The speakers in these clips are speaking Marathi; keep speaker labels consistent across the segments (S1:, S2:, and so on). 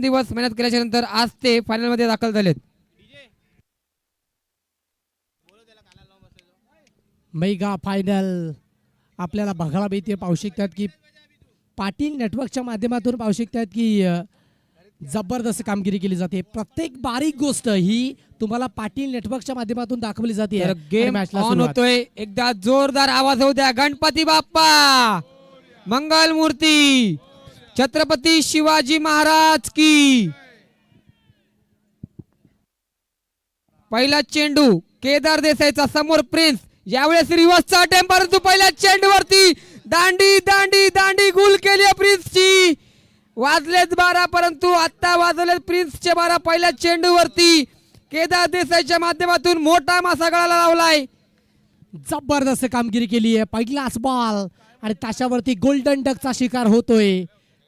S1: दिवस मेहनत केल्याच्या नंतर आज ते फायनल मध्ये दाखल झालेत.
S2: मेगा फायनल आपल्याला बघायला मिळते. पाहू शकतात की पाटील नेटवर्कच्या माध्यमातून पाहू शकतात की जबरदस्त कामगिरी केली जाते. प्रत्येक बारीक गोष्ट ही तुम्हाला पाटील नेटवर्कच्या माध्यमातून दाखवली जाते.
S1: गेम ऑन होतोय. एकदा जोरदार आवाज होऊ द्या. गणपती बाप्पा मंगल मूर्ती छत्रपती शिवाजी महाराज की. पहिला चेंडू केदार देसाईचा समोर प्रिन्स. यावेळेस रिव्हर्सचा अटेम्प्ट परंतु पहिल्या चेंडूवरती दांडी दांडी दांडी गुल केली प्रिन्सची. वाजलेत 12 परंतु आता वाजवलेत प्रिन्सचे 12. पहिल्या चेंडूवरती केदार देसाईच्या माध्यमातून मोठा मासा गळाला लावलाय.
S2: जबरदस्त कामगिरी केली आहे. पहिलाच बॉल आणि ताशावरती गोल्डन डकचा शिकार होतोय.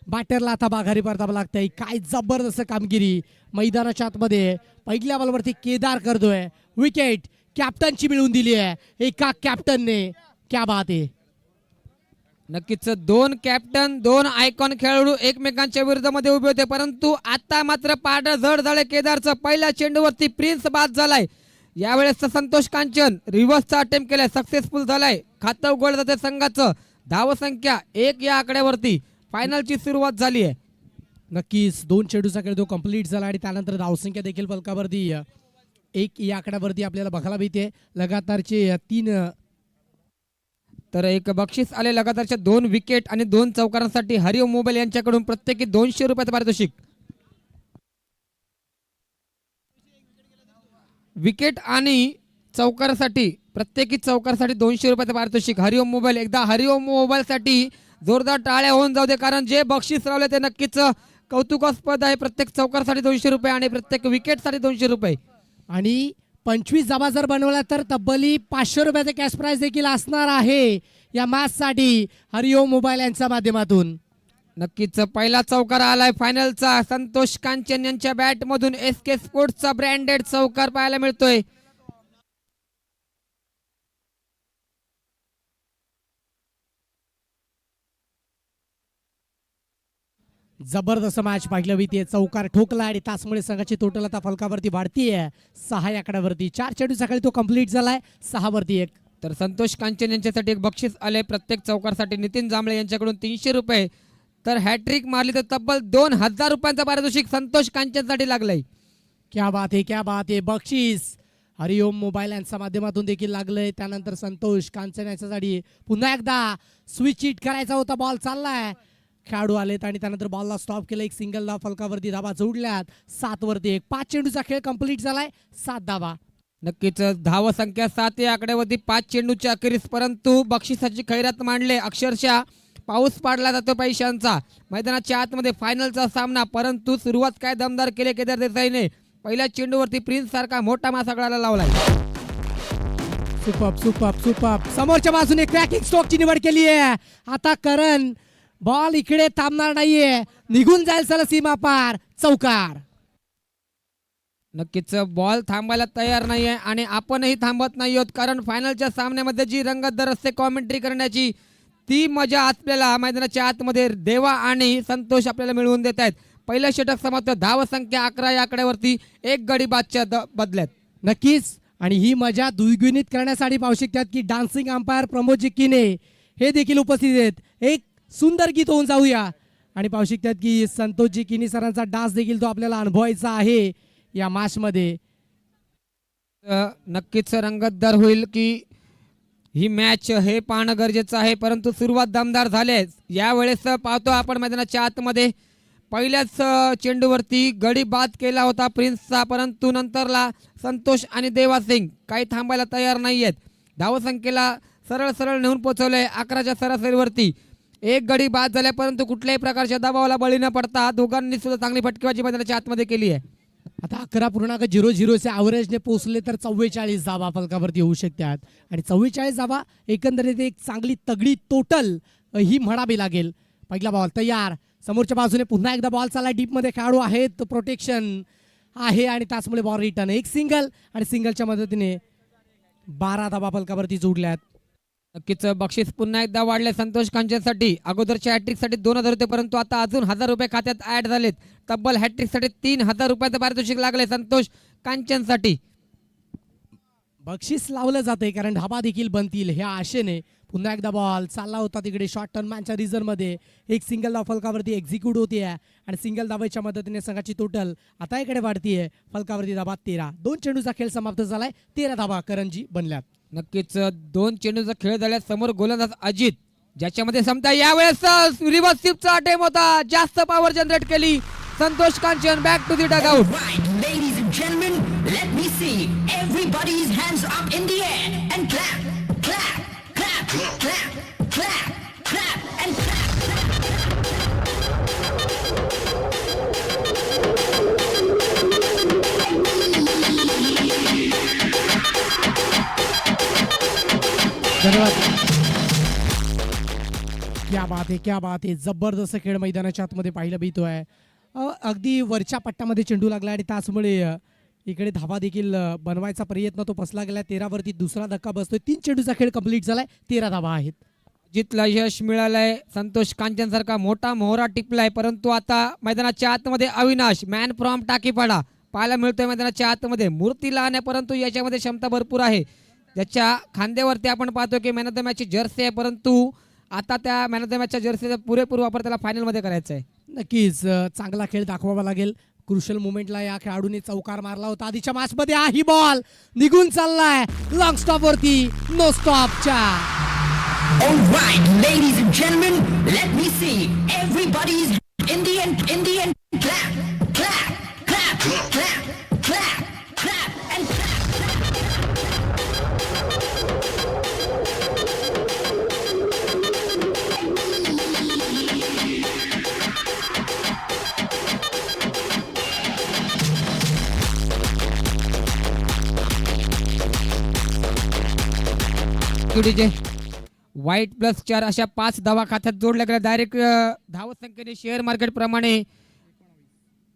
S2: बॅटरला आता माघारी परतावं लागतंय. काय जबरदस्त कामगिरी मैदानाच्या आतमध्ये. पहिल्या बॉलवरती केदार करतोय. विकेट कॅप्टनची मिळवून दिली आहे एका कॅप्टनने. क्या बात आहे.
S1: नक्कीच दोन कॅप्टन दोन आयकॉन खेळाडू एकमेकांच्या विरोधामध्ये उभे होते परंतु आता मात्र पारडं जड झाले केदारचं. पहिल्या चेंडूवरती प्रिन्स बाद झालाय. यावेळेस संतोष कांचन रिव्हर्सचा अटेम्प्ट केलाय. सक्सेसफुल झालाय. खातं उघडलं जाते संघाचं. धावसंख्या 1 या आकड्यावरती फायनलची सुरुवात झाली आहे.
S2: नक्कीच 2 चेंडूचा खेळ तो कंप्लीट झाला आणि त्यानंतर धावसंख्या देखील फलकावरती 1 या आकड्यावरती आपल्याला बघायला मिळते. लगातारचे 3
S1: तर एक बक्षीस आले लगातारच्या 2 विकेट आणि 2 चौकारांसाठी हरिओम मोबाईल यांच्याकडून प्रत्येकी 200 रुपयाचं पारितोषिक. विकेट आणि चौकारासाठी प्रत्येकी चौकारासाठी 200 रुपयाचं पारितोषिक. हरिओम मोबाईल एकदा हरिओम मोबाईल साठी जोरदार टाळ्या होऊन जाऊ दे कारण जे बक्षीस लावले ते नक्कीच कौतुकास्पद आहे. प्रत्येक चौकारासाठी 200 रुपये आणि प्रत्येक विकेटसाठी 200 रुपये
S2: आणि 25 जमा जर बनवला तर तब्बली 500 रुपयाचे कॅश प्राइज देखील असणार आहे या मॅच साठी हरिओम मोबाईल यांच्या माध्यमातून.
S1: नक्कीच पहिला चौकार आलाय फायनलचा. संतोष कांचन यांच्या बॅट मधून SK स्पोर्ट्सचा ब्रँडेड चौकार पाहायला मिळतोय.
S2: जबरदस्त मॅच पाहिलं होती. चौकार ठोकला आणि तासमुळे संघाची टोटल आता फलकावरती वाढतीये 6 या आकड्यावरती. 4 चेंडू सकाळी तो कंप्लीट झालाय 6 वरती 1.
S1: तर संतोष कांचन यांच्यासाठी एक बक्षीस आले. प्रत्येक चौकारसाठी नितीन जांभळे यांच्याकडून 300 रुपये. तर हॅट्रिक मारली तर तब्बल 2000 रुपयांचा पारितोषिक संतोष कांचनसाठी लागलंय.
S2: क्या बात आहे क्या बात आहे. बक्षीस हरिओम मोबाईल यांच्या माध्यमातून देखील लागलंय. त्यानंतर संतोष कांचन यांच्यासाठी पुन्हा एकदा स्विच हिट करायचा होता. बॉल चाललाय. खेळाडू आलेत आणि त्यानंतर बॉलला स्टॉप केलं. एक सिंगल धाव फलकावरती धावा जोडल्यात 7 वरती 1. 5 चेंडूचा खेळ कंप्लीट झालाय 7 धावा.
S1: नक्कीच धाव संख्या 7 या आकड्यावरती 5 चेंडूच्या अखेरीस परंतु बक्षिसाची खैरात मांडले. अक्षरशः पाऊस पाडला जातो पैशांचा. मैदानाच्या आतमध्ये फायनलचा सामना परंतु सुरुवात काय दमदार केले केदार देसाईने. पहिल्या चेंडूवरती प्रिन्स सारखा मोठा मासा गळाला लावलाय.
S2: Super super super. समोरच्या बाजूने क्रॅकिंग स्ट्रोकची निवड केली आहे. आता करण बॉल इकडे थांबणार नाहीये. निघून जाईल चला सीमा पार. चौकार.
S1: नक्कीच बॉल थांबायला तयार नाहीये आणि आपणही थांबत नाही आहोत कारण फायनलच्या सामन्यामध्ये जी रंगतदार असते कॉमेंट्री करण्याची ती मजा आपल्याला मैदानाच्या आतमध्ये देवा आणि संतोष आपल्याला मिळवून देत आहेत. पहिलं षटक समाप्त. धाव संख्या 11 या आकड्यावरती 1 गडी बादच्या बदल्यात.
S2: नक्कीच आणि ही मजा द्विगुणित करण्यासाठी पाहू शकतात की डान्सिंग अंपायर प्रमोद जिक्कीने हे देखील उपस्थित आहेत. एक सुंदर गीत होऊन जाऊया आणि पाहू शकतात की संतोष जिक्कीनी सरांचा डान्स देखील तो आपल्याला अनुभवायचा आहे या मॅच मध्ये.
S1: नक्कीच रंगतदार होईल की ही मॅच हे पाहणं गरजेचं आहे परंतु सुरुवात दमदार झाले. यावेळेस पाहतो आपण मैदानाच्या आतमध्ये पहिल्याच चेंडूवरती गडी बाद केला होता प्रिन्सचा परंतु नंतरला संतोष आणि देवा सिंग काही थांबायला तयार नाही आहेत. धावसंख्येला सरळ सरळ नेऊन पोहोचवलंय 11च्या सरासरीवरती. 1 गडी बाद झाल्या परंतु कुठल्याही प्रकारच्या दबावाला बळी न पडता दोघांनी सुद्धा चांगली फटकेबाजी मैदानाच्या आतमध्ये केली आहे.
S2: आता 11.00 ॲव्हरेजने पोहोचले तर 44 धावा फलकावरती होऊ शकतात आणि 44 धावा एकंदरीत एक चांगली तगडी टोटल ही म्हणावी लागेल. पहिला बॉल तयार. समोरच्या बाजूने पुन्हा एकदा बॉल चालला. डीपमध्ये खेळाडू आहेत. प्रोटेक्शन आहे आणि त्याचमुळे बॉल रिटर्न. एक सिंगल आणि सिंगलच्या मदतीने 12 धावा फलकावरती जोडल्यात.
S1: नक्कीच बक्षीस पुन्हा एकदा वाढले संतोष कांचनसाठी. अगोदरच्या हॅट्रिकसाठी 2000 होते, परंतु आता अजून 1000 रुपये खात्यात ऍड झालेत. तब्बल हॅट्रिकसाठी 3000 रुपयाचं पारितोषिक लागले संतोष कांचनसाठी.
S2: बक्षीस लावलं जाते कारण धाबा देखील बनतील ह्या आशेने. पुन्हा एकदा बॉल चालला होता तिकडे शॉर्ट टर्न मॅनच्या रिझनमध्ये. एक सिंगल धाव फलकावरती एक्झिक्यूट होतीये आणि सिंगल धावेच्या मदतीने संघाची टोटल आता इकडे वाढतीये. फलकावरती धाबा 13. 2 चेंडूचा खेळ समाप्त झालाय. 13 धाबा करंजी बनल्यात.
S1: नक्कीच 2 चेंडूचा खेळ झाल्या. समोर गोलंदाज अजित, ज्याच्यामध्ये समजा यावेळेस रिव्हर्स स्वीपचा अटेम्प्ट होता. जास्त पॉवर जनरेट केली Santosh Kanchan. Back to the dugout.
S3: Right, ladies and gentlemen, let me see everybody's hands up in the air and clap, clap, clap, clap, clap, clap, and clap.
S2: धन्यवाद. क्या बात आहे, क्या बात आहे. जबरदस्त खेळ मैदानाच्या आतमध्ये पाहायला मिळतोय. अगदी वरच्या पट्ट्यामध्ये चेंडू लागला आणि त्याचमुळे इकडे धाबा देखील बनवायचा प्रयत्न तो फसला गेला. 13 वरती दुसरा धक्का बसतोय. 3 चेंडूचा खेळ कंप्लीट झालाय. 13 धाबा आहेत.
S1: अजितला यश मिळालंय. संतोष कांचन सारखा मोठा मोहरा टिपलाय, परंतु आता मैदानाच्या आतमध्ये अविनाश मॅन फ्रॉम टाकीपाडा पाहायला मिळतोय. मैदानाच्या आतमध्ये मूर्ती लहान आहे, परंतु याच्यामध्ये क्षमता भरपूर आहे. ज्याच्या खांद्यावरती आपण पाहतो की मॅन ऑफ द मॅचची जर्सी आहे, परंतु आता त्या मॅन ऑफ द मॅचच्या जर्सीचा पुरेपूर वापर त्याला फायनलमध्ये करायचा आहे.
S2: नक्कीच चांगला खेळ दाखवावा लागेल. क्रुशल मुवमेंटला या खेळाडूने चौकार मारला होता आधीच्या मॅचमध्ये. ही बॉल निघून चाललाय लॉंग स्टॉप वरती. No स्टॉपच्या.
S3: All right, ladies and gentlemen, let me see everybody's in the end, clap, clap, clap, clap, clap, clap, and clap.
S1: वाईट +4 अशा 5 धावा खात्यात जोडल्या गेल्या. डायरेक्ट धावत संख्येने शेअर मार्केट प्रमाणे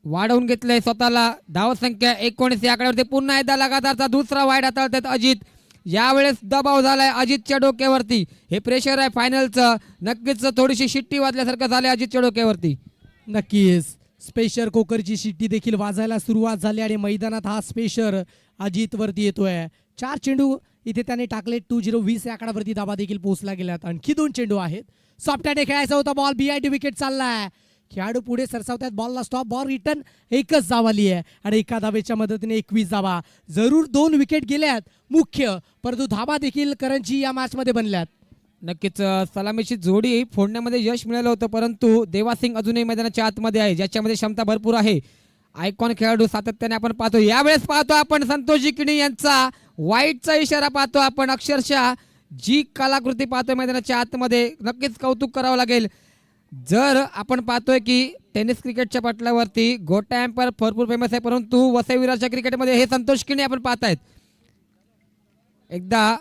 S1: वाढवून घेतलंय स्वतःला. धावत संख्या 19 या आकड्यावरती पुन्हा एकदा लगातारचा दुसरा वाईट हाताळतात अजित. यावेळेस दबाव झालाय अजितच्या डोक्यावरती. हे प्रेशर आहे फायनलचं. नक्कीच थोडीशी शिट्टी वाजल्यासारखं झालंय अजितच्या डोक्यावरती.
S2: नक्कीच स्पेशर कोकरची शिट्टी देखील वाजायला सुरुवात झाली आणि मैदानात हा स्पेशर अजित वरती येतोय. 4 चेंडू इथे त्याने टाकले. 20 या आकड्यावरती धाबा देखील पोहोचला गेल्यात. आणखी 2 चेंडू आहेत. सॉफ्टहँड खेळायचा होता बॉल. BID विकेट चाललाय. खेळाडू पुढे सरसावतात. बॉलला स्टॉप. Ball return. एकच धाव आली आहे आणि एका धावेच्या मदतीने 21 धावा. जरूर 2 विकेट गेल्यात मुख्य, परंतु धाबा देखील करंजी या मॅच मध्ये बनल्यात.
S1: नक्कीच सलामीची जोडी फोडण्यामध्ये यश मिळालं होतं, परंतु देवासिंग अजूनही मैदानाच्या आतमध्ये आहे, ज्याच्यामध्ये क्षमता भरपूर आहे. आयकॉन खेळाडू सातत्याने आपण पाहतो. यावेळेस पाहतो आपण संतोष जिकणी यांचा वाईटचा इशारा पाहतो आपण. अक्षरशः जी कलाकृती पाहतोय मैदानाच्या आतमध्ये, नक्कीच कौतुक करावं लागेल. जर आपण पाहतोय की टेनिस क्रिकेटच्या पटलावरती गोटा एम्पायर भरपूर फेमस आहे, परंतु वसई विरारच्या क्रिकेटमध्ये हे संतोष किणी आपण पाहतायत. एकदा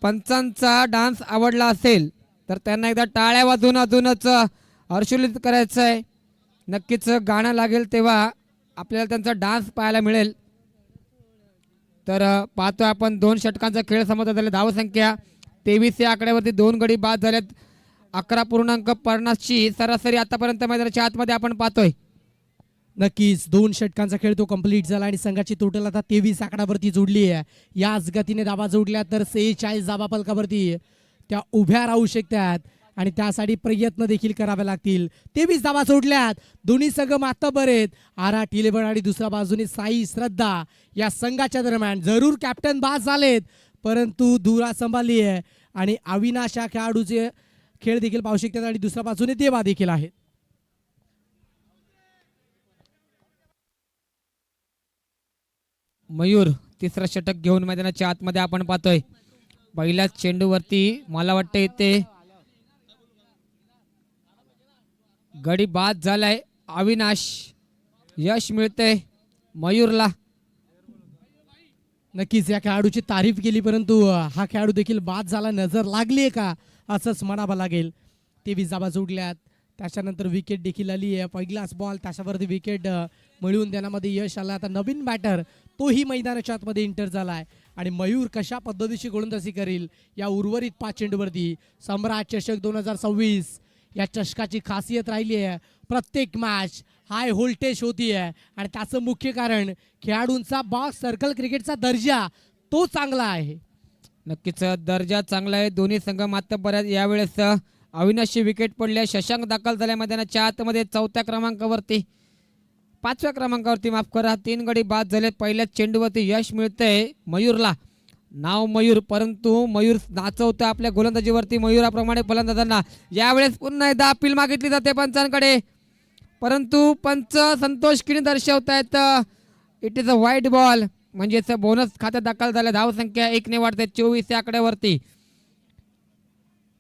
S1: पंचांचा डान्स आवडला असेल तर त्यांना एकदा टाळ्या वाजवून अजूनच हर्षोल्लित करायचं आहे. नक्कीच गाणं लागेल तेव्हा आपल्याला त्यांचा डान्स पाहायला मिळेल. तर पाहतो आपण 2 षटकांचा खेळ समाप्त झाला. धावसंख्या 23 या आकड्यावरती 2 गडी बाद झाल्यात. 11.50ची सरासरी आतापर्यंत मैदानाच्या आतमध्ये आपण पाहतोय.
S2: नक्कीच 2 षटकांचा खेळ तो कंप्लीट झाला आणि संघाची टोटल आता 23 आकड्यावरती जोडली आहे. याच गतीने धावा जोडल्या तर 46 धावा फलकावरती त्या उभ्या राहू शकतात आणि त्यासाठी प्रयत्न देखील करावे लागतील. 23 धावा जोडल्यात. दोन्ही संघ मातबर आहेत. आराट 11 आणि दुसऱ्या बाजूने साई श्रद्धा या संघाच्या दरम्यान जरूर कॅप्टन बाद झालेत, परंतु धुरा संभाळली आहे आणि अविनाश या खेळाडूचे खेळ देखील पाहू शकतात आणि दुसऱ्या बाजूने देवा देखील आहेत.
S1: मयूर तिसरा षटक घेऊन मैदानाच्या आतमध्ये आपण पाहतोय. पहिल्याच चेंडूवरती मला वाटतं इथे गडी बाद झालाय. अविनाश यश मिळतंय मयूरला.
S2: नक्कीच या खेळाडूची तारीफ केली, परंतु हा खेळाडू देखील बाद झाला. नजर लागली आहे का असंच म्हणावं लागेल. 23 धावा जोडल्यात. त्याच्यानंतर विकेट देखील आली आहे. पहिलाच बॉल त्याच्यावरती विकेट मिळवून देण्यामध्ये यश आलं. आता नवीन बॅटर तोही मैदानाच्या आतमध्ये एंटर झालाय आणि मयूर कशा पद्धतीची गोलंदाजी करेल या उर्वरित 5 चेंडूवरती. सम्राट चषक 2026 या चषकाची खासियत राहिली आहे, प्रत्येक मॅच हाय व्होल्टेज होती आहे आणि त्याचं मुख्य कारण खेळाडूंचा बॉक्स सर्कल क्रिकेटचा दर्जा तो चांगला आहे.
S1: नक्कीच दर्जा चांगला आहे. दोन्ही संघ मात्र बऱ्याच यावेळेस अविनाशी विकेट पडल्या. शशांक दाखल झाल्या मैदानाच्या आतमध्ये 4थ्या क्रमांकावरती, 5व्या क्रमांकावरती माफ करा. 3 गडी बाद झालेत. पहिल्याच चेंडूवरती यश मिळतंय मयूरला. नाव मयूर, परंतु मयूर नाचवतं आपल्या गोलंदाजीवरती. मयूराप्रमाणे फलंदाजांना यावेळेस पुन्हा एकदा अपील मागितली जाते पंचांकडे, परंतु पंच संतोष किणी दर्शवतायत it is a white ball, म्हणजेच बोनस खात्यात दाखल झाल्या. धावसंख्या 1 ने वाढते 24 या आकड्यावरती.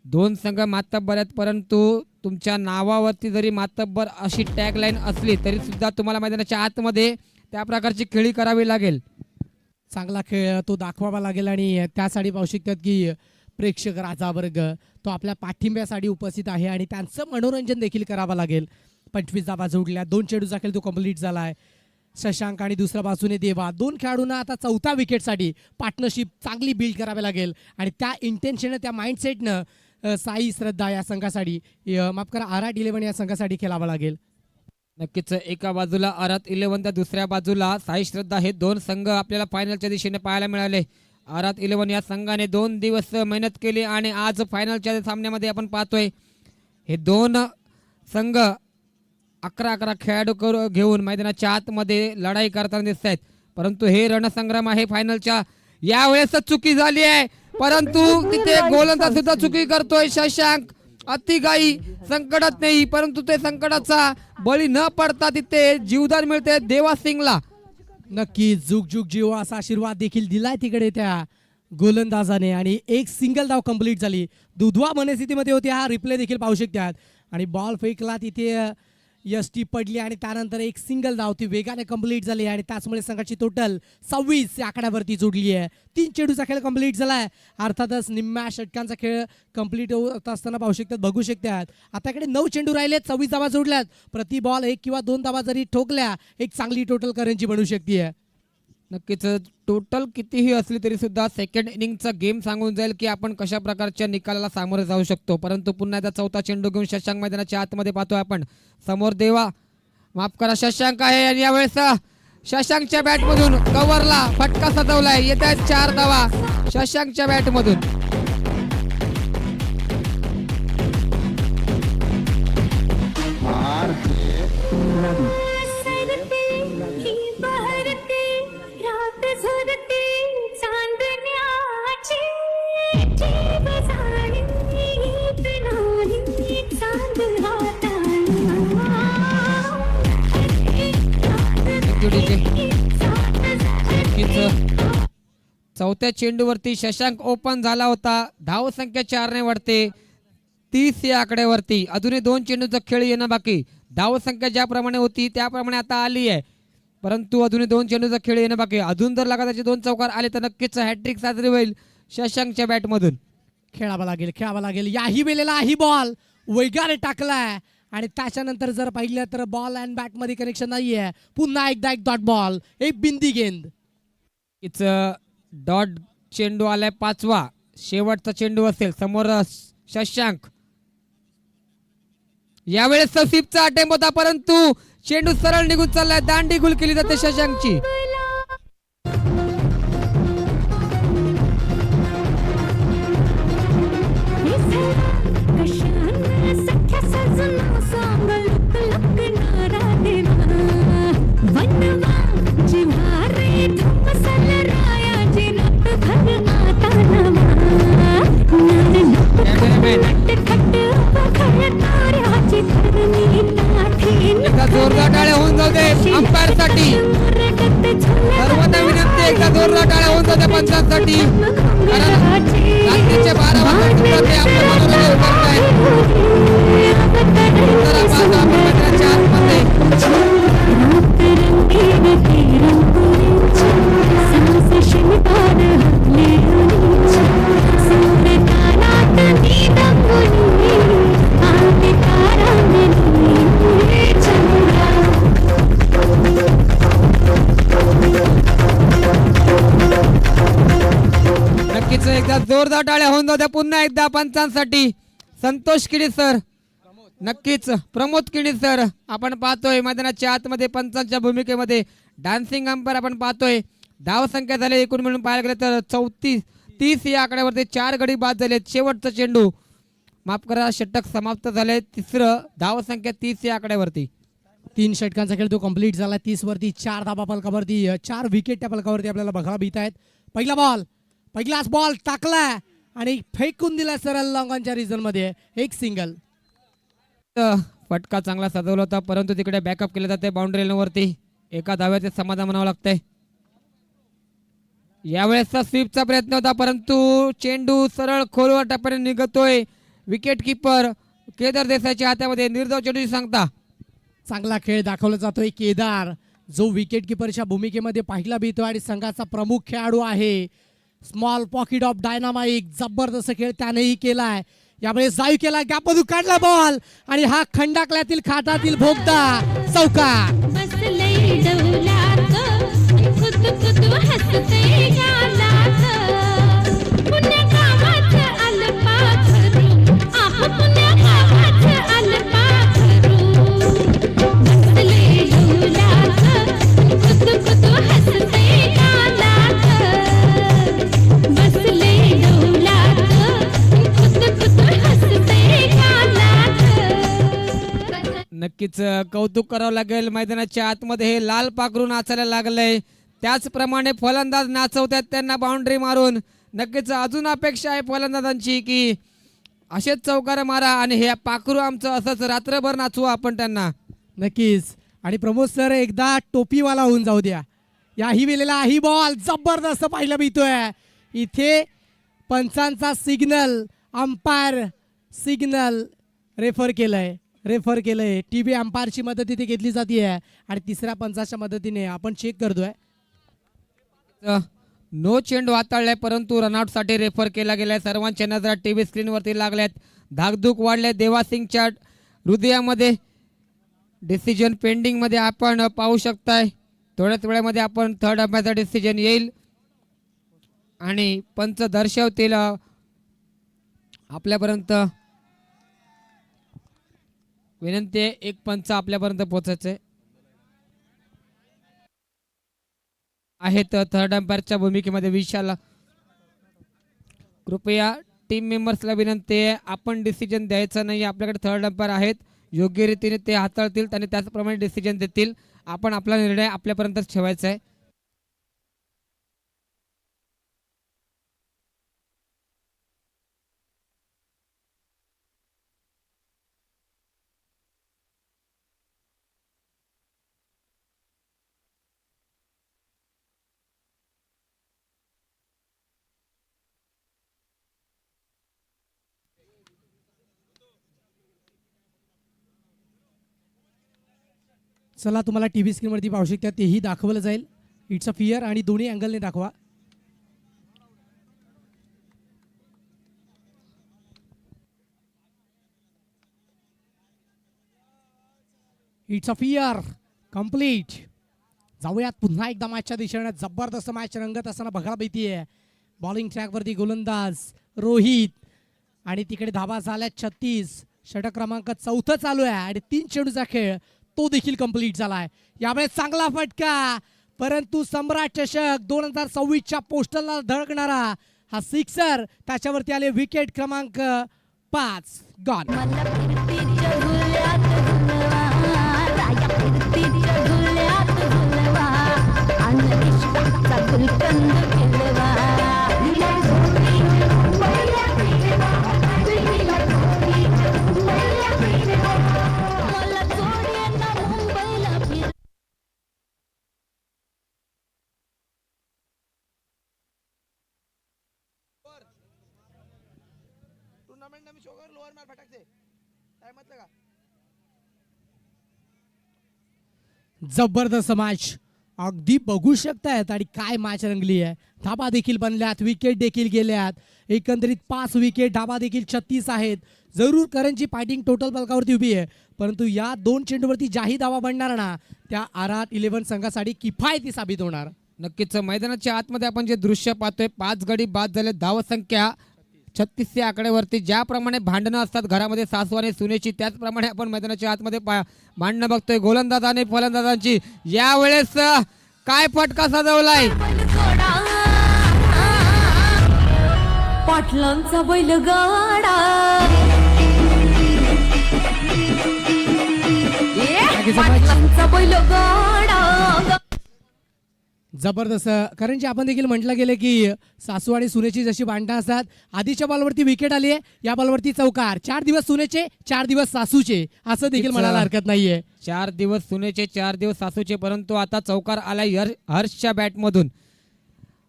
S1: 2 संघ मातब्बर आहेत, परंतु तुमच्या नावावरती जरी मातब्बर अशी टॅगलाईन असली तरी सुद्धा तुम्हाला मैदानाच्या आतमध्ये त्या प्रकारची खेळी करावी लागेल.
S2: चांगला खेळ तो दाखवावा लागेल आणि त्यासाठी पाहू शकतात की प्रेक्षक राजा वर्ग तो आपल्या पाठिंब्यासाठी उपस्थित आहे आणि त्यांचं मनोरंजन देखील करावं लागेल. 25 धावा जोडल्या, 2 चेंडूचा खेळ तो कंप्लीट झाला आहे. शशांक आणि दुसऱ्या बाजूने देवा, 2 खेळाडूंना आता 4थ्या विकेटसाठी पार्टनरशिप चांगली बिल्ड करावी लागेल आणि त्या इंटेन्शननं त्या माइंडसेटनं साई श्रद्धा या संघासाठी माफ करा आराट 11 या संघासाठी खेळावं लागेल.
S1: नक्कीच एका बाजूला आरात 11 तर दुसऱ्या बाजूला साई श्रद्धा, हे 2 संघ आपल्याला फायनलच्या दिशेने पाहायला मिळाले. आरात 11 या संघाने 2 दिवस मेहनत केली आणि आज फायनलच्या सामन्यामध्ये आपण पाहतोय हे 2 संघ 11-11 खेळाडू घेऊन मैदानाच्या आतमध्ये लढाई करताना दिसत आहेत. परंतु हे रणसंग्राम आहे फायनलच्या. यावेळेस चुकी झाली आहे, परंतु तिथे गोलंदाज सुद्धा चुकी करतोय शशांक. अतिगाई संकटात नाही, परंतु ते संकटाचा बळी न पडता तिथे जीवदान मिळते देवा सिंगला.
S2: नक्की जुग जुग जीव असा आशीर्वाद देखील दिलाय तिकडे त्या गोलंदाजाने आणि एक सिंगल धाव कंप्लीट झाली. दुधवा मनस्थितीमध्ये होती, हा रिप्ले देखील पाहू शकतात आणि बॉल फेकला तिथे यष्टी पडली आणि त्यानंतर एक सिंगल धाव ती वेगाने कंप्लीट झाली आणि त्याचमुळे संघाची टोटल 26 या आकड्यावरती जोडली आहे. 3 चेंडूचा खेळ कंप्लीट झाला आहे. अर्थातच निम्म्या षटकांचा खेळ कंप्लीट होत असताना पाहू शकतात, बघू शकतात आता इकडे 9 चेंडू राहिले, 24 धावा जोडल्यात. प्रति बॉल 1 किंवा 2 धावा जरी ठोकल्या एक चांगली टोटल करंजी बनू शकते.
S1: नक्कीच टोटल कितीही असली तरी सुद्धा सेकंड इनिंगचा गेम सांगून जाईल की आपण कशा प्रकारच्या निकालाला सामोरे जाऊ शकतो. परंतु पुन्हा एकदा 4था चेंडू घेऊन शशांक मैदानाच्या आतमध्ये पाहतोय आपण. समोर देवा, माफ करा शशांक आहे आणि यावेळेस शशांकच्या बॅटमधून कव्हरला फटका सजवलाय. येत आहेत 4 धावा शशांकच्या बॅटमधून. चौथ्या चेंडूवरती शशांक ओपन झाला होता. धाव संख्या 4 ने वाढते 30 या आकड्यावरती. अजूनही 2 चेंडूचा खेळ येणं बाकी. धाव संख्या ज्याप्रमाणे होती त्याप्रमाणे आता आली आहे, परंतु अजूनही 2 चेंडूचा खेळ येणं बाकी. अजून जर लगातारचे 2 चौकार आले तर नक्कीच हॅट्रिक साजरी होईल शशांकच्या बॅटमधून.
S2: खेळावा लागेल. याही वेळेला ही बॉल वेगाने टाकलाय आणि त्याच्यानंतर जर पाहिलं तर बॉल अँड बॅट मध्ये कनेक्शन नाहीये. पुन्हा एकदा एक डॉट बॉल, एक बिंदी गेंद.
S1: इट्स डॉट चेंडू आलाय 5वा, शेवटचा चेंडू असेल. समोर शशांक, यावेळेस स्वीपचा अटेम्प्ट होता परंतु चेंडू सरळ निघून चाललाय. दांडी गुल केली जाते शशांकची. एकदा जोरदार टाळ्या होऊन जाऊ दे अंपायर साठी. सर्वांना विनंती, एकदा जोरदार टाळ्या होऊन जाऊ दे पंचांसाठी, कारण रात्रीचे 12 वाजता ते आपलं मनोरंजन करतायत. एकदा जोरदार टाळ्या होऊन जाऊ द्या पुन्हा एकदा पंचांसाठी. संतोष किडी सर, नक्कीच प्रमोद किडी सर आपण पाहतोय मैदानाच्या आतमध्ये पंचांच्या भूमिकेमध्ये डान्सिंग अंपायर आपण पाहतोय. धाव संख्या झाली एकूण मिळून पाहायला गेलं तर 30 या आकड्यावरती 4 गडी बाद झाले. शेवटचा चेंडू माफ करा षटक समाप्त झाले. तिसरं धाव संख्या 30 या आकड्यावरती.
S2: 3 षटकांचा खेळ तो कंप्लीट झाला. 30 वरती 4 धाबा फलकावरती 4 विकेट त्या फलकावरती आपल्याला बघायला मिळत आहेत. पहिलाच बॉल टाकला आणि फेकून दिला सरळ लॉंगॉनच्या रिझन मध्ये एक सिंगल.
S1: फटका चांगला सजवला होता परंतु तिकडे बॅकअप केले जाते बाउंड्री वरती. एका धाव्याचे समाधान म्हणावं लागतंय. यावेळेसचा स्वीपचा प्रयत्न होता परंतु चेंडू सरळ खोलवर टप्प्याने निघतोय. विकेट किपर केदार देसाईच्या हातामध्ये निर्धाव चेंडूची सांगता.
S2: चांगला खेळ दाखवला जातोय. केदार जो विकेट किपरच्या भूमिकेमध्ये पाहिला भीतो आणि संघाचा प्रमुख खेळाडू आहे. स्मॉल पॉकेट ऑफ डायनामाइक जबरदस्त खेळ त्यानेही केलाय. यामुळे जाऊ केला गॅपमधून काढला बॉल आणि हा खंडाकल्यातील खाटातील भोगदा चौकार.
S4: बसले डौलात खुद खुद हसते गालात पुण्य गावात आलं पाखरू पुण्य गावात आलं पाखरू बसले डौलात खुद खुद हसते गालात बसले डौलात खुद खुद हसते गालात.
S1: नक्कीच कौतुक करावं लागेल. मैदानाच्या आतमध्ये हे लाल पाखरू नाचायला लागलंय. त्याचप्रमाणे फलंदाज नाचवतात त्यांना बाउंड्री मारून. नक्कीच अजून अपेक्षा आहे फलंदाजांची की असेच चौकार मारा आणि हे पाखरू आमचं असंच रात्रभर नाचवू आपण त्यांना.
S2: नक्कीच. आणि प्रमोद सर एकदा टोपीवाला होऊन जाऊ द्या. याही वेळेला ही बॉल जबरदस्त पाहायला मिळतोय. इथे पंचांचा सिग्नल अंपायर सिग्नल रेफर केलंय. टीव्ही अंपायरची मदत इथे घेतली जाते आणि तिसऱ्या पंचाच्या मदतीने आपण चेक करतोय.
S1: नो चेंडू हाताळलाय परंतु रनआउट साठी रेफर केला गेलाय. सर्वांच्या नजरा टीव्ही स्क्रीन वरती लागल्यात. धाकधूक वाढले देवासिंगच्या हृदयामध्ये. डिसिजन पेंडिंग मध्ये आपण पाहू शकताय. थोड्याच वेळामध्ये आपण थर्ड अंपायरचा डिसिजन येईल आणि पंच दर्शवतील आपल्यापर्यंत. विनंती आहे एक पंच आपल्यापर्यंत पोहोचायचे आहेत. थर्ड अंपायरच्या भूमिकेमध्ये विशाल. कृपया टीम मेंबर्सला विनंती आहे आपण डिसिजन द्यायचं नाही. आपल्याकडे थर्ड अंपायर आहेत योग्य रीतीने ते हाताळतील आणि त्याचप्रमाणे डिसिजन देतील. आपण आपला निर्णय आपल्यापर्यंतच ठेवायचा आहे.
S2: चला तुम्हाला टीव्ही स्क्रीनवरती पाहू शकता तेही दाखवलं जाईल. इट्स अ फिअर आणि दोन्ही अँगलने दाखवा. It's a fear complete. जाऊयात पुन्हा एकदा मॅचच्या दिशेने. जबरदस्त मॅच रंगत असताना बघायला मिळतीये. बॉलिंग ट्रॅकवरती गोलंदाज रोहित आणि तिकडे धाबा झाल्या 36. षटक क्रमांक 4 चालू आहे आणि 3 चेंडूचा खेळ तो देखील कंप्लीट झालाय. यामुळे चांगला फटका परंतु सम्राट चषक 2026च्या पोस्टलला धडकणारा हा सिक्सर. त्याच्यावरती आले विकेट क्रमांक 5 गॉन.
S4: मला फिरतीच्या गुल्यात झुलवा राया फिरतीच्या गुल्यात झुलवा अन्न विश्वाचा गुलकंद खेळवा मला जोड्यांना मुंबईला फिर.
S5: टूर्नामेंट में शोगर लोअर मार फटक से काय मतलब का
S2: जबरदस्त मॅच अगदी बघू शकतायत आणि काय मॅच रंगली आहे. धाबा देखील बनल्यात, विकेट देखील गेल्यात. एकंदरीत 5 विकेट, धाबा देखील 36 आहेत. जरूर करंजी फायटिंग टोटल बलकावरती उभी आहे परंतु या 2 चेंडूवरती ज्याही धावा बनणार ना त्या आरात 11 संघासाठी किफायती साबित होणार.
S1: नक्कीच मैदानाच्या आतमध्ये आपण जे दृश्य पाहतोय 5 गडी बाद झाले, धावसंख्या 36 या आकड्यावरती. ज्याप्रमाणे भांडणं असतात घरामध्ये सासू आणि सुनेची, त्याचप्रमाणे आपण मैदानाच्या आतमध्ये भांडणं बघतोय गोलंदाज आणि फलंदाजांची. यावेळेस काय फटका सजवलाय,
S4: पाटलांचा बैलगाडा पाटलांचा बैलगाडा.
S2: जबरदस्त. कारण जे आपण देखील म्हटलं गेलं की सासू आणि सुनेची जशी भांडणं असतात, आधीच्या बॉलवरती विकेट आली आहे, या बॉलवरती चौकार. 4 दिवस सुनेचे 4 दिवस सासूचे असं देखील म्हणायला हरकत नाहीये.
S1: 4 दिवस सुनेचे 4 दिवस सासूचे, परंतु आता चौकार आलाय हर्षच्या बॅटमधून.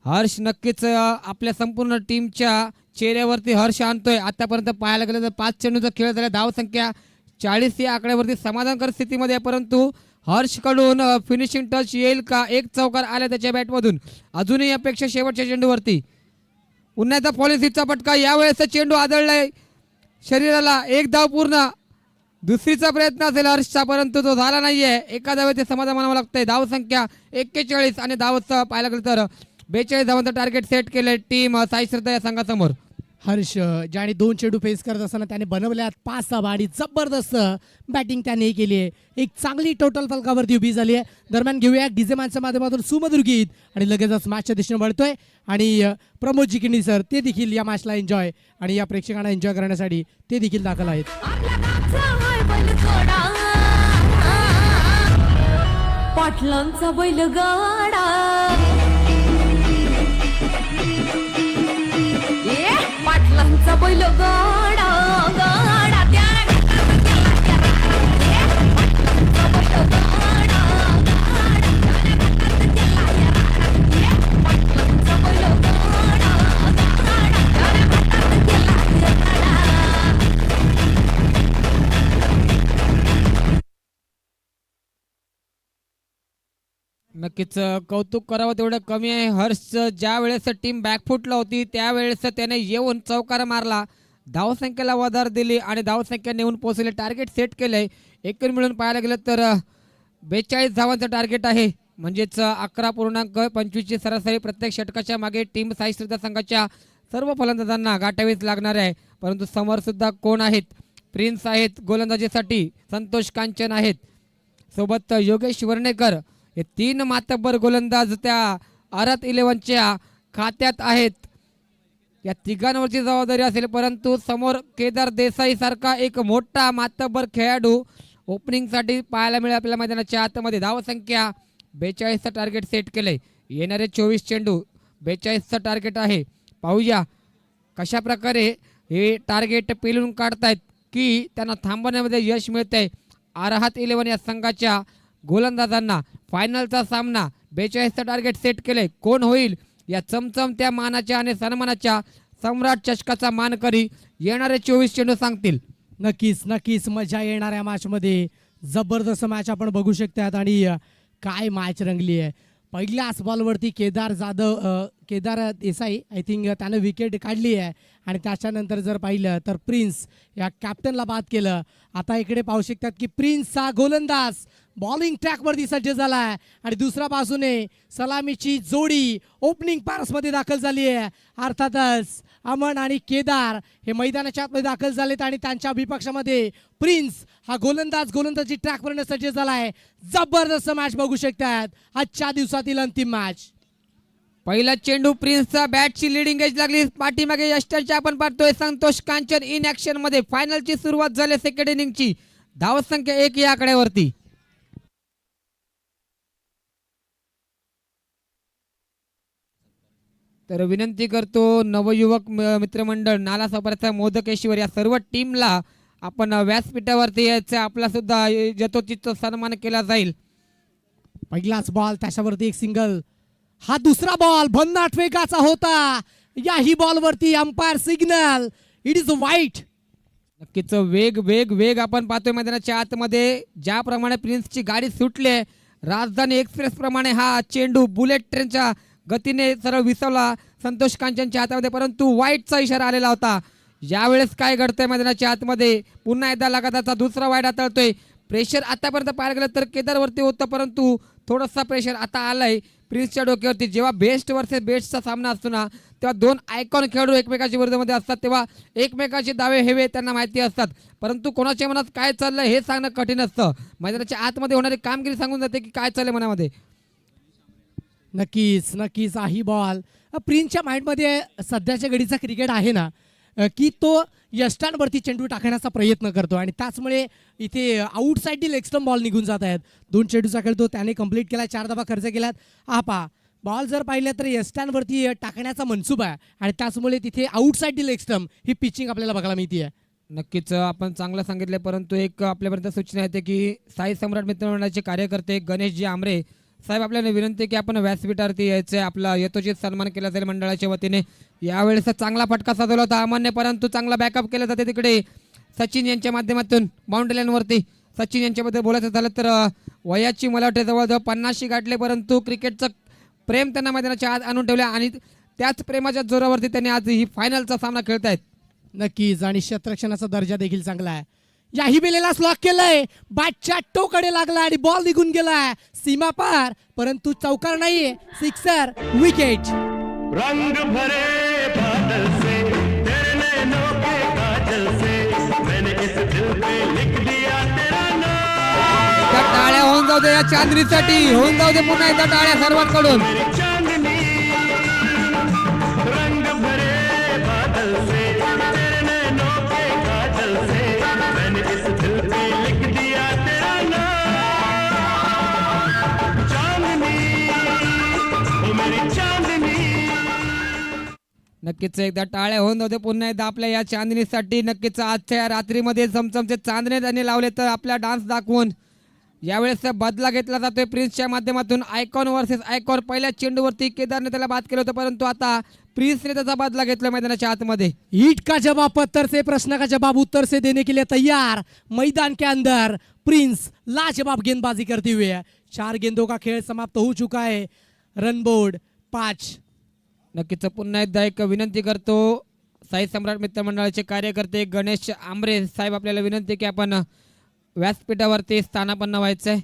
S1: हर्ष नक्कीच आपल्या संपूर्ण टीमच्या चेहऱ्यावरती हर्ष आणतोय. आतापर्यंत पाहायला गेलं तर 5 चेंडूचा खेळ झाला, धावसंख्या 40 या आकड्यावरती समाधानकर स्थितीमध्ये, परंतु हर्षकडून फिनिशिंग टच येईल का? एक चौकार आला त्याच्या बॅटमधून. अजूनही अपेक्षा शेवटच्या चेंडूवरती. पुन्हा एकदा पॉलिसीचा फटका. यावेळेस चेंडू आदळलाय शरीराला. 1 धाव पूर्ण. दुसरीचा प्रयत्न असेल हर्षचा, परंतु तो झाला नाहीये. एका धावेचे समाधान मानावं लागतंय. धावसंख्या 41 आणि धावचं पाहायला गेलं तर 42 धावांचं टार्गेट सेट केलंय टीम साई श्रद्धा या संघासमोर.
S2: हर्ष ज्याने 2 चेंडू फेस करत असताना त्याने बनवल्यात 5 धावा आणि जबरदस्त बॅटिंग त्याने केली आहे. एक चांगली टोटल फलकावरती उभी झाली आहे. दरम्यान घेऊया डीजे मानच्या माध्यमातून सुमधुर गीत आणि लगेचच मॅचच्या दिशेने वळतोय. आणि प्रमोद जिकिंडी सर ते देखील या मॅचला एन्जॉय आणि या प्रेक्षकांना एन्जॉय करण्यासाठी ते देखील दाखल आहेत.
S4: आपल्या गावचा हाय बैलगाडा पाटलांचा बैलगाडा पाटलांचा बैलगाडा गाडा
S1: नक्कीच कौतुक करावं तेवढं कमी आहे. हर्ष ज्या वेळेस टीम बॅकफुटला होती त्यावेळेस त्याने येऊन चौकार मारला, धावसंख्येला वधार दिली आणि धावसंख्या नेऊन पोहोचले. टार्गेट सेट केलंय. एकूण मिळून पाहायला गेलं तर 42 धावांचं टार्गेट आहे, म्हणजेच 11.25ची सरासरी प्रत्येक षटकाच्या मागे टीम साई श्रद्धा संघाच्या सर्व फलंदाजांना गाठावीच लागणार आहे. परंतु समोर सुद्धा कोण आहेत? प्रिन्स आहेत गोलंदाजीसाठी, संतोष कांचन आहेत, सोबत योगेश वर्णेकर. हे 3 मातब्बर गोलंदाज त्या आरात 11च्या खात्यात आहेत. या तिघांवरची जबाबदारी असेल, परंतु समोर केदार देसाई सारखा एक मोठा मातब्बर खेळाडू ओपनिंगसाठी पाहायला मिळेल आपल्या मैदानाच्या आतमध्ये. धावसंख्या 42चं टार्गेट सेट केलंय. येणारे 24 चेंडू 42चं टार्गेट आहे. पाहूया कशा प्रकारे हे टार्गेट पेलून काढतायत की त्यांना थांबवण्यामध्ये यश मिळतंय आराहात 11 या संघाच्या गोलंदाजांना. फायनलचा सामना 42चं टार्गेट सेट केलंय. कोण होईल या चमचमत्या मानाच्या आणि सन्मानाच्या सम्राट चषकाचा मानकरी? येणारे 24 चेंडू सांगतील.
S2: नक्कीच नक्कीच मजा येणाऱ्या मॅचमध्ये जबरदस्त मॅच आपण बघू शकतात. आणि काय मॅच रंगली आहे. पहिल्याच बॉलवरती केदार देसाई आय थिंक त्यानं विकेट काढली आहे. आणि त्याच्यानंतर जर पाहिलं तर प्रिन्स या कॅप्टनला बाद केलं. आता इकडे पाहू शकतात की प्रिन्सचा गोलंदाज बॉलिंग ट्रॅकवरती सज्ज झाला आहे. आणि दुसऱ्या बाजूने सलामीची जोडी ओपनिंग पार्समध्ये दाखल झाली आहे. अर्थातच अमन आणि केदार हे मैदानाच्या आतमध्ये दाखल झालेत आणि त्यांच्या विपक्षामध्ये प्रिन्स हा गोलंदाजी ट्रॅकवर सज्ज झाला आहे. जबरदस्त मॅच बघू शकतात. आजच्या दिवसातील अंतिम मॅच.
S1: पहिला चेंडू प्रिन्सचा बॅटची लिडिंग एज लागली. पाठीमागे यष्टरच्या आपण पाहतोय संतोष कांचन इन ऍक्शन मध्ये. फायनलची सुरुवात झाली सेकंड इनिंगची. धावसंख्या 1 या आकड्यावरती. तर विनंती करतो नवयुवक मित्रमंडळ नाला सापरचा मोदकेश्वर या सर्व टीमला आपण व्यासपीठावरती यायचं. आपला सुद्धा यथोचित सन्मान केला जाईल.
S2: पहिलाच बॉल त्याच्यावरती एक सिंगल. हा दुसरा बॉल भन्नाट वेगाचा होता. याही बॉलवरती अंपायर सिग्नल इट इज वाईट.
S1: नक्कीच वेग वेग वेग आपण पाहतोय मैदानाच्या आतमध्ये. ज्याप्रमाणे प्रिन्सची गाडी सुटली राजधानी एक्सप्रेस प्रमाणे हा चेंडू बुलेट ट्रेनच्या गतीने सरळ विसवला संतोष कांचनच्या हातामध्ये, परंतु वाईटचा इशारा आलेला होता. यावेळेस काय घडतंय मैदानाच्या आतमध्ये? पुन्हा एकदा लगातारचा दुसरा वाईट हाताळतोय. प्रेशर आतापर्यंत पाहायला गेलं तर केदारवरती होतं, परंतु थोडासा प्रेशर आता आलाय प्रिन्सच्या डोक्यावरती. जेव्हा बेस्ट वर्सेस बेस्टचा सामना असतो ना तेव्हा दोन आयकॉन खेळाडू एकमेकाच्या विरोधामध्ये असतात, तेव्हा एकमेकाचे दावे हेवे त्यांना माहिती असतात, परंतु कोणाच्या मनात काय चाललंय हे सांगणं कठीण असतं. मैदानाच्या आतमध्ये होणारी कामगिरी सांगून जाते की काय चाललंय मनामध्ये.
S2: नक्कीच नक्कीच ही बॉल प्रिन्सच्या माइंडमध्ये सध्याच्या घडीचा क्रिकेट आहे ना की तो यष्टांवरती चेंडू टाकण्याचा प्रयत्न करतो आणि त्याचमुळे इथे आउटसाईड लेग स्टंप बॉल निघून जात आहेत. 2 चेंडूचा खेळतो त्याने कंप्लीट केला, 4 धावा खर्च केल्यात. हा पहा बॉल जर पाहिलं तर यष्टांवरती टाकण्याचा मनसूबा आहे आणि त्याचमुळे तिथे आउटसाईड लेग स्टंप ही पिचिंग आपल्याला बघायला मिळते आहे.
S1: नक्कीच आपण चांगलं सांगितलं, परंतु एक आपल्यापर्यंत सूचना येते की साई सम्राट मित्रमंडळाचे कार्यकर्ते गणेशजी आमरे साहेब आपल्याला विनंती आहे की आपण व्यासपीठावरती यायचं, आपला यथोचित सन्मान केला जाईल मंडळाच्या वतीने. यावेळेस चांगला फटका साधवला होता अमान्य, परंतु चांगला बॅकअप केला जाते तिकडे सचिन यांच्या माध्यमातून बाउंड्री लाईनवरती. सचिन यांच्याबद्दल बोलायचं झालं तर वयाची मला वाटते जवळजवळ 50शी गाठले, परंतु क्रिकेटचं प्रेम त्यांना मैदानाच्या आत आणून ठेवलं आणि त्याच प्रेमाच्या जोरावरती त्यांनी आज ही फायनलचा सामना खेळतायत.
S2: नक्कीच आणि क्षेत्ररक्षणाचा दर्जा देखील चांगला आहे. याही बेलेला स्लॉक केलंय, बॅटच्या टोकडे लागला आणि बॉल निघून गेलाय सीमा पार, परंतु चौकार नाहीये, सिक्सर, विकेट.
S6: रंग भरे बादल से तेरे नैनों के काजल से मैंने इस दिल पे लिख दिया तेरा नाम.
S1: एकदा टाळ्या होऊन जाऊ दे या चांदणीसाठी, होऊन जाऊ दे पुन्हा एकदा टाळ्या सर्वांकडून.
S6: मेरी चांदनी रंग भरे बादल से तेरे नैनों के काजल से मैंने इस दिल पे लिख दिया तेरा नाम. चांदनी ओ मेरी चांदनी.
S1: नक्कीच एकदा टाळ्या होऊन जाऊ दे पुन्हा एकदा आपल्या या चांदणीसाठी. नक्कीच आजच्या या रात्रीमध्ये चमचमचे चांदणे त्यांनी लावले तर आपला डान्स दाखवून यावेळेस बदला घेतला जातोय प्रिन्सच्या माध्यमातून. Icon versus icon. पहिल्या चेंडूवरती केदारने त्याला बाद केलं होतं, परंतु आता प्रिन्सने त्याचा बदला घेतला मैदानाच्या आतमध्ये.
S2: ईट का जवाब पत्थर से, प्रश्न का जवाब उत्तर से देने के लिए तैयार. मैदान के अंदर प्रिंस लाजवाब गेंदबाजी करते हुए 4 गेंदों का खेल समाप्त हो चुका है. Run board 5.
S1: नक्कीच पुन्हा एकदा एक विनंती करतो साई सम्राट मित्रमंडळाचे कार्यकर्ते गणेश आमरे साहेब आपल्याला विनंती की आपण व्यासपीठावरती स्थानापन्न व्हायचंय.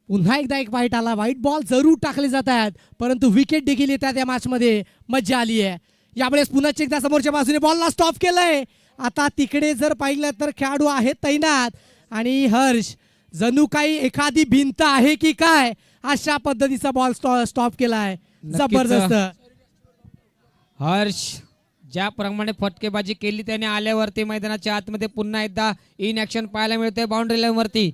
S2: पुन्हा एकदा एक वाईट आला, वाईट बॉल जरूर टाकले जात आहेत, परंतु विकेट देखील येतात या मॅच मध्ये. मज्जा आली आहे. यावेळेस पुन्हा एकदा समोरच्या बाजूने बॉलला स्टॉप केलंय. आता तिकडे जर पाहिलं तर खेळाडू आहेत तैनात आणि हर्ष जणू काही एखादी भिंत आहे की काय अशा पद्धतीचा बॉल स्टॉप केलाय. जबरदस्त.
S1: हर्ष ज्याप्रमाणे फटकेबाजी केली त्याने आल्यावरती मैदानाच्या आतमध्ये पुन्हा एकदा इन ऍक्शन पाहायला मिळते. बाउंड्री लाईनवरती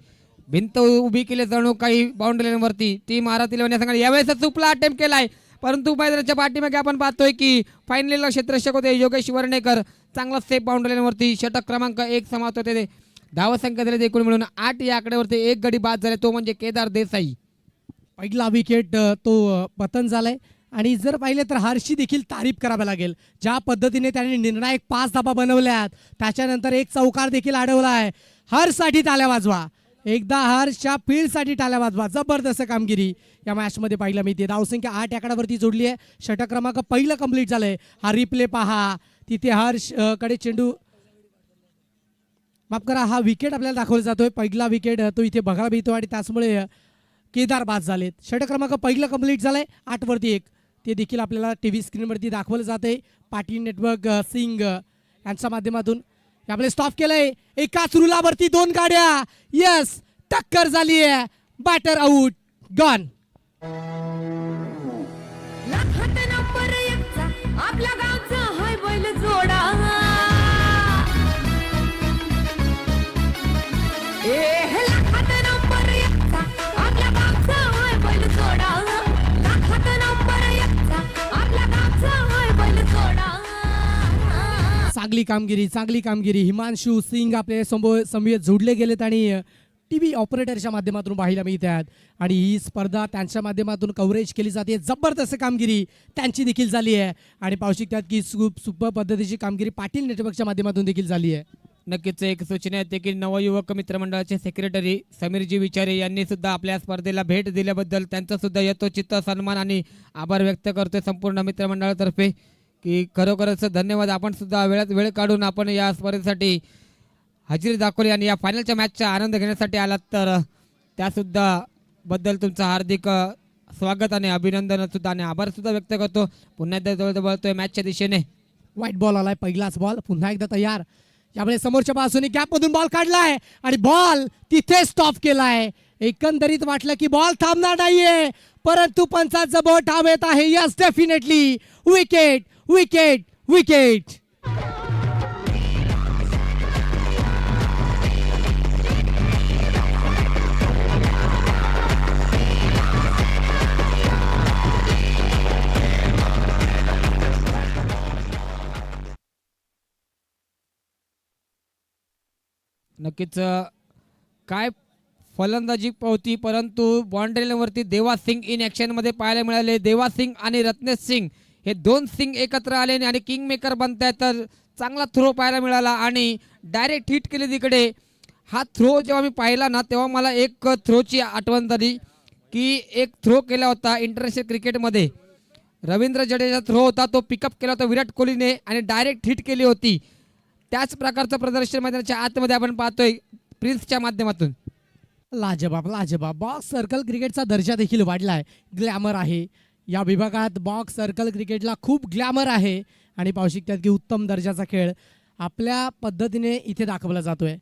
S1: भिंत उभी केली जणू काही बाउंड्री लाईनवरती, ती मारातील सांगा. यावेळेस चुकला अटेम्प्ट केलाय, परंतु मैदानाच्या पाठीमागे आपण पाहतोय की फायनलीला क्षेत्ररक्षक होते योगेश वर्णेकर. चांगला सेफ बाउंड्री लाईनवरती. षटक क्रमांक 1 समाप्त होते. धावसंख्या दिले एकूण मिळून 8. या आकड्यावरती 1 गडी बाद झाले, तो म्हणजे केदार देसाई.
S2: पहिला विकेट तो पतन झालाय आणि जर पाहिले तर हर्षची देखील तारीफ करावी लागेल. ज्या पद्धतीने त्याने निर्णायक 5 धाबा बनवल्यात, त्याच्यानंतर एक चौकार देखील अडवलाय. हर्षसाठी टाळ्या वाजवा. एकदा हर्षच्या फील्डसाठी टाळ्या वाजवा. जबरदस्त कामगिरी या मॅचमध्ये पाहायला मिळते. धावसंख्या 8 आकड्यावरती जोडली आहे. षटक क्रमांक पहिलं कंप्लीट झालंय. हा रिप्ले पहा, तिथे हर्ष कडे चेंडू, माफ करा, हा विकेट आपल्याला दाखवला जातोय. पहिला विकेट तो इथे बघायला मिळतो आणि त्याचमुळे केदार बाद झालेत. षटक क्रमांक पहिलं कंप्लीट झालंय. 8 वरती 1 ते देखील आपल्याला टीव्ही स्क्रीनवरती दाखवलं जाते. पाटील नेटवर्क सिंग यांच्या माध्यमातून आपले स्टॉप केलंय. एकाच रुलावरती 2 गाड्या. यस, टक्कर झाली आहे. Batter out, gone.
S4: लाखात नंबर 1चा आपल्या गावचा हाय बैल जोडा. लाखात नंबर 1चा आपल्या गावचा हाय बैल जोडा. लाखात नंबर 1चा आपल्या गावचा हाय बैल जोडा.
S2: चांगली कामगिरी, चांगली कामगिरी. हिमांशू सिंग आपले समवेत जोडले गेलेत आणि टीव्ही ऑपरेटरच्या माध्यमातून पाहायला मिळतात आणि ही स्पर्धा त्यांच्या माध्यमातून कव्हरेज केली जाते. जबरदस्त कामगिरी त्यांची देखील झाली आहे आणि पाहू शकतात की सुपर पद्धतीची कामगिरी पाटील नेटवर्कच्या माध्यमातून देखील झाली आहे.
S1: नक्कीच एक सूचना येते की नवयुवक मित्रमंडळाचे सेक्रेटरी समीरजी विचारे यांनी सुद्धा आपल्या स्पर्धेला भेट दिल्याबद्दल त्यांचा सुद्धा यथोचित सन्मान आणि आभार व्यक्त करतोय संपूर्ण मित्रमंडळातर्फे की खरोखरच धन्यवाद. आपण सुद्धा वेळ काढून आपण या स्पर्धेसाठी हजेरी दाखवली आणि या फायनलच्या मॅचचा आनंद घेण्यासाठी आलात तर त्यासुद्धा बद्दल तुमचं हार्दिक स्वागत आणि अभिनंदन सुद्धा आणि आभार सुद्धा व्यक्त करतो. पुन्हा एकदा जवळ वळतोय मॅचच्या दिशेने.
S2: व्हाईट बॉल आलाय, पहिलाच बॉल पुन्हा एकदा तयार. यामुळे समोरच्या बाजूने गॅप मधून बॉल काढलाय आणि बॉल तिथे स्टॉप केलाय. एकंदरीत वाटलं की बॉल थांबणार नाहीये, परंतु पंचाचं बोट हवेत आहे. Yes, definitely wicket wicket wicket.
S1: नक्कीच काय फलंदाजी होती, परंतु बाउंड्रीवरती देवा सिंग इन ऍक्शन मध्ये पाहायला मिळाले. देवा सिंग आणि रत्नेश सिंग हे दोन सिंग एकत्र आले आणि किंग मेकर बनतायत. तर चांगला थ्रो पाहायला मिळाला आणि डायरेक्ट हिट केली तिकडे. हा थ्रो जेव्हा मी पाहिला ना तेव्हा मला एक थ्रोची आठवण झाली की एक थ्रो केला होता इंटरनॅशनल क्रिकेटमध्ये. रवींद्र जडेजा थ्रो होता, तो पिकअप केला होता विराट कोहलीने आणि डायरेक्ट हिट केली होती. त्याच प्रकारचं प्रदर्शन मैदानाच्या आतमध्ये आपण पाहतोय प्रिन्सच्या माध्यमातून.
S2: लाजबाब लाजबाब. बॉक्स सर्कल क्रिकेटचा दर्जा देखील वाढलाय, ग्लॅमर आहे या विभागात. बॉक्स सर्कल क्रिकेटला खूप ग्लॅमर आहे आणि पाहू शकतात की उत्तम दर्जाचा खेळ आपल्या पद्धतीने इथे दाखवला जातोय.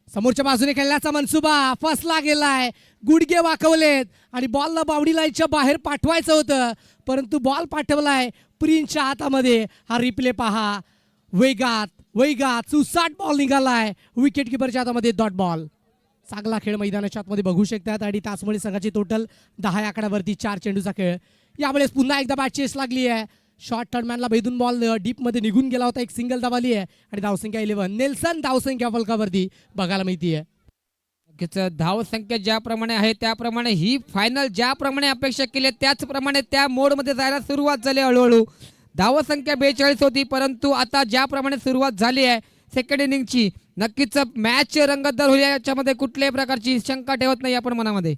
S2: समोरच्या बाजूने खेळण्याचा मनसुबा फसला गेलाय, गुडघे वाकवलेत आणि बॉलला बाउंड्री लाईनच्या बाहेर पाठवायचं होतं, परंतु बॉल पाठवलाय प्रिन्सच्या हातामध्ये. हा रिप्ले पहा, वेगात वेगात सुसाट बॉल निघालाय विकेट किपरच्या हातामध्ये. Dot ball. चांगला खेळ मैदानाच्या आतमध्ये बघू शकतात आणि तासमोळी संघाची टोटल 10 आकड्यावरती 4 चेंडूचा खेळ. यावेळेस पुन्हा एकदा बॅट चेस लागली आहे. शॉर्ट टर्नमॅनला भेदून बॉल डीप मध्ये निघून गेला होता, एक सिंगल दाबाली आहे आणि धावसंख्या 11. नेल्सन धावसंख्या फलकावरती बघायला मिळतीये.
S1: धावसंख्या ज्याप्रमाणे आहे त्याप्रमाणे ही फायनल ज्याप्रमाणे अपेक्षा केली त्याचप्रमाणे त्या मोडमध्ये जायला सुरुवात झाली. हळूहळू धावसंख्या 42 होती, परंतु आता ज्याप्रमाणे सुरुवात झाली आहे सेकंड इनिंगची, नक्कीच मॅच रंगतदार होईल याच्यामध्ये कुठल्याही प्रकारची शंका ठेवत नाही आपण मनामध्ये.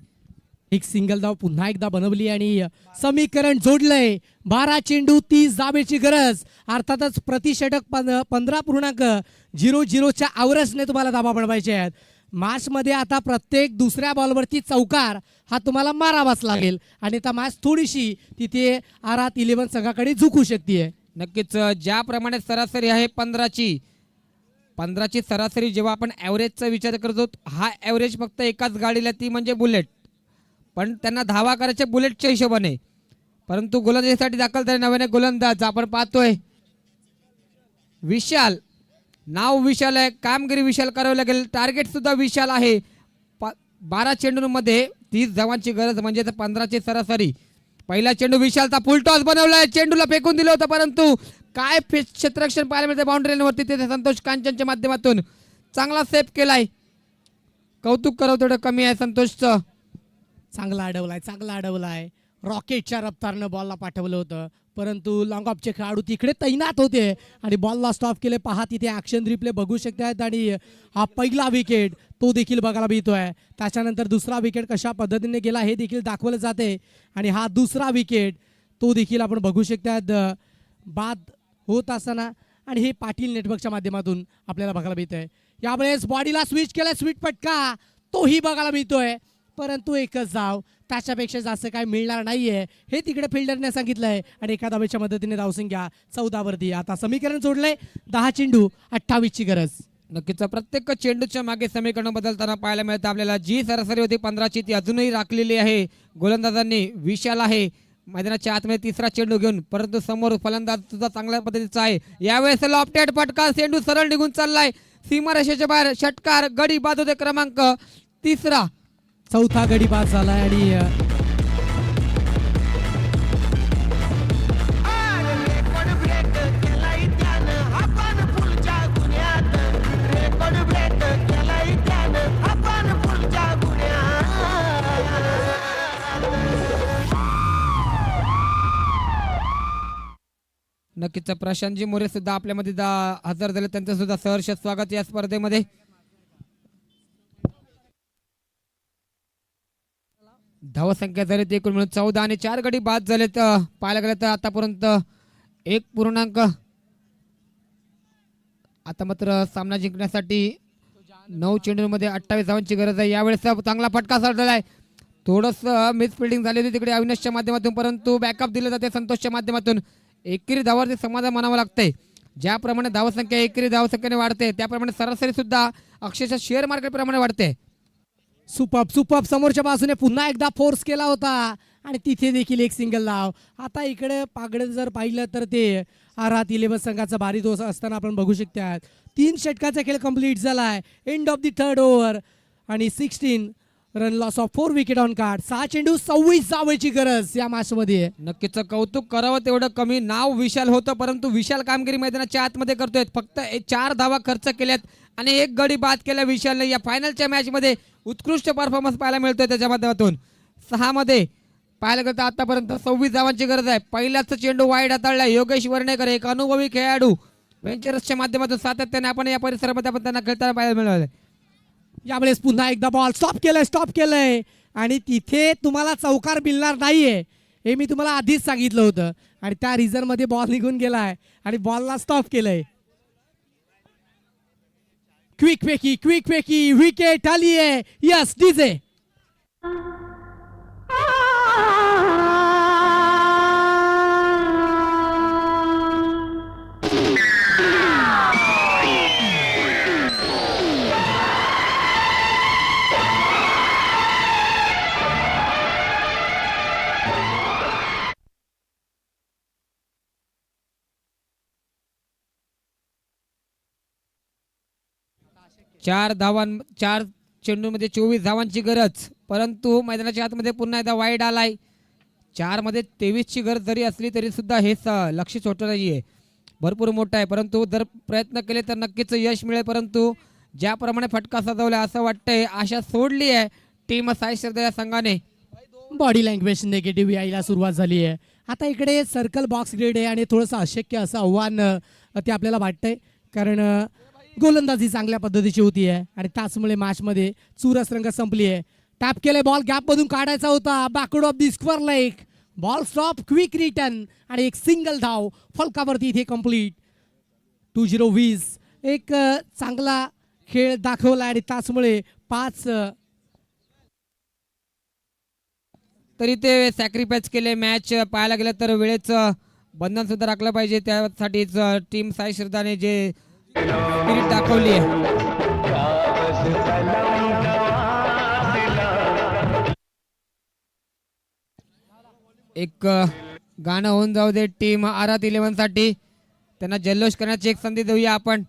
S2: एक सिंगल धाव पुन्हा एकदा बनवली आणि समीकरण जोडलंय. 12 चेंडू 30 धावेची गरज. अर्थातच प्रतिषटक 15.00च्या ॲव्हरेजने तुम्हाला धावा बनवायचे आहेत. मॅचमध्ये आता प्रत्येक दुसऱ्या बॉलवरती चौकार हा तुम्हाला मारावाच लागेल आणि आता मॅच थोडीशी तिथे आरात 11 संघाकडे झुकू शकते.
S1: नक्कीच ज्याप्रमाणे सरासरी आहे 15ची सरासरी, जेव्हा आपण ॲव्हरेजचा विचार करतो हा ॲव्हरेज फक्त एकाच गाडीला ती म्हणजे बुलेट, पण त्यांना धावा करायचे बुलेटच्या हिशोबाने. परंतु गोलंदाजीसाठी दाखल झाले नव्याने गोलंदाज आपण पाहतोय विशाल. नाव विशाल आहे, कामगिरी विशाल करावी लागेल, टार्गेट सुद्धा विशाल आहे. 12 चेंडूंमध्ये 30 धावांची गरज म्हणजे 15ची सरासरी. पहिला चेंडू विशालचा फुल टॉस बनवलाय, चेंडूला फेकून दिलं होतं, परंतु काय क्षेत्ररक्षण पाहायला मिळते बाउंड्री लाईनवरती तिथे संतोष कांचनच्या माध्यमातून चांगला सेफ केलाय. कौतुक करावं थोडं कमी आहे संतोषचं.
S2: चांगला अडवलाय. रॉकेटच्या रफ्तारनं बॉलला पाठवलं होतं, परंतु लॉंग ऑफचे खेळाडू तिकडे तैनात होते आणि बॉलला स्टॉप केले. पहा तिथे ॲक्शन रिप्ले बघू शकतात आणि हा पहिला विकेट तो देखील बघायला मिळतोय. त्याच्यानंतर दुसरा विकेट कशा पद्धतीने गेला हे देखील दाखवलं जाते आणि हा दुसरा विकेट तो देखील आपण बघू शकतात बाद होत असताना आणि हे पाटील नेटवर्कच्या माध्यमातून आपल्याला बघायला मिळतंय. यावेळेस बॉडीला स्विच केलं, स्वीट पटका तोही बघायला मिळतोय, परंतु एकच धाव, त्याच्यापेक्षा जास्त काय मिळणार नाहीये हे तिकडे फिल्डरने सांगितलंय आणि एका धावेच्या मदतीने धावसंख्या 14 वरती. आता समीकरण जोडलंय, 10 चेंडू 28ची गरज.
S1: नक्कीच प्रत्येक चेंडूच्या मागे समीकरण बदलताना पाहायला मिळतं आपल्याला. जी सरासरी होती 15ची ती अजूनही राखलेली आहे गोलंदाजांनी. विशाल आहे मैदानाच्या आतमध्ये तिसरा चेंडू घेऊन, परंतु समोर फलंदाज सुद्धा चांगल्या पद्धतीचा आहे. यावेळेस लॉफ्टेड फटका, चेंडू सरळ निघून चाललाय सीमारेषेच्या बाहेर. षटकार, गडी बाद होते क्रमांक 3.
S2: चौथा गडी बाद झालाय आणि
S1: नक्कीच प्रशांतजी मोरे सुद्धा आपल्यामध्ये हजर झाले, त्यांचं सुद्धा सहर्ष स्वागत या स्पर्धेमध्ये. धावसंख्या झाली ती एकूण मिळून 14 आणि 4 गडी बाद झालेत. पाहायला गेलं तर आतापर्यंत 1 आता मात्र सामना जिंकण्यासाठी 9 चेंडूंमध्ये 28 धावांची गरज आहे. यावेळेस चांगला फटका सरलेला आहे, थोडंसं मिस फिल्डिंग झाली होती तिकडे अविनाशच्या माध्यमातून, परंतु बॅकअप दिलं जाते संतोषच्या माध्यमातून. एकेरी धावावरती समाधान मानावं लागतंय. ज्याप्रमाणे धावसंख्या एकेरी धावसंख्येने वाढते त्याप्रमाणे सरासरी सुद्धा अक्षरशः शेअर मार्केट प्रमाणे वाढते.
S2: सुपर समोरच्या बाजूने पुन्हा एकदा फोर्स केला होता आणि तिथे देखील एक सिंगल धाव. आता इकडे पागडे जर पाहिलं तर ते आरात 11 संघाचा भारी दोष असताना आपण बघू शकतात. 3 षटकाचा खेळ कंप्लीट झालाय. End of the third over आणि 16 run loss of 4 wicket on card. 6 चेंडू 26 धावांची गरज या मॅच मध्ये.
S1: नक्कीच कौतुक करावं तेवढं कमी. नाव विशाल होतं परंतु विशाल कामगिरी मैदानाच्या आतमध्ये करतोय. फक्त 4 धावा खर्च केल्यात आणि 1 गडी बाद केला विशालने. या फायनलच्या मॅच मध्ये उत्कृष्ट परफॉर्मन्स पाहायला मिळतोय त्याच्या माध्यमातून. 6 मध्ये पाहायला गेलं तर आतापर्यंत 26 धावांची गरज आहे. पहिलाच चेंडू वाईड हाताळला योगेश वर्णेकर, एक अनुभवी खेळाडू. वेंचर्सच्या माध्यमातून सातत्याने आपण या परिसरामध्ये आपण त्यांना खेळताना पाहायला मिळालं.
S2: यावेळेस पुन्हा एकदा बॉल स्टॉप केलंय आणि तिथे तुम्हाला चौकार मिळणार नाहीये हे मी तुम्हाला आधीच सांगितलं होतं. आणि त्या रिझन मध्ये बॉल निघून गेलाय आणि बॉलला स्टॉप केलंय. क्विक फेकी विकेट आली आहे. Yes DJ.
S1: चार चेंडूमध्ये 24 धावांची गरज, परंतु मैदानाच्या आतमध्ये पुन्हा एकदा वाईड आलाय. 4 मध्ये 23ची गरज जरी असली तरी सुद्धा हे लक्ष छोटं नाहीये, भरपूर मोठं आहे. परंतु जर प्रयत्न केले तर नक्कीच यश मिळेल. परंतु ज्याप्रमाणे फटका सजवला असं वाटतंय आशा सोडली आहे टीम साई श्रद्धा या संघाने.
S2: बॉडी लँग्वेज निगेटिव्ह यायला सुरुवात झाली आहे. आता इकडे सर्कल बॉक्स ग्रेड आहे आणि थोडंसं अशक्य असं आव्हान ते आपल्याला वाटतंय. कारण गोलंदाजी चांगल्या पद्धतीची होती आहे आणि त्याचमुळे मॅचमध्ये चुरस रंग संपली आहे. टॅप केले बॉल गॅप मधून काढायचा होता. Backward of the square leg. Ball stop quick return आणि एक सिंगल धाव फलकावरती इथे कंप्लीट. 2-0 एक चांगला खेळ दाखवला आणि त्याचमुळे 5
S1: तरी ते सॅक्रिफाईस केले. मॅच पाहायला गेलं तर वेळेचं बंधन सुद्धा राखलं पाहिजे. त्यासाठीच टीम साई श्रद्धाने जे स्पिरिट दाखवली आहे. एक गाणं होऊन जाऊ दे टीम आरात 11 साठी. त्यांना जल्लोष करण्याची एक संधी देऊया आपण.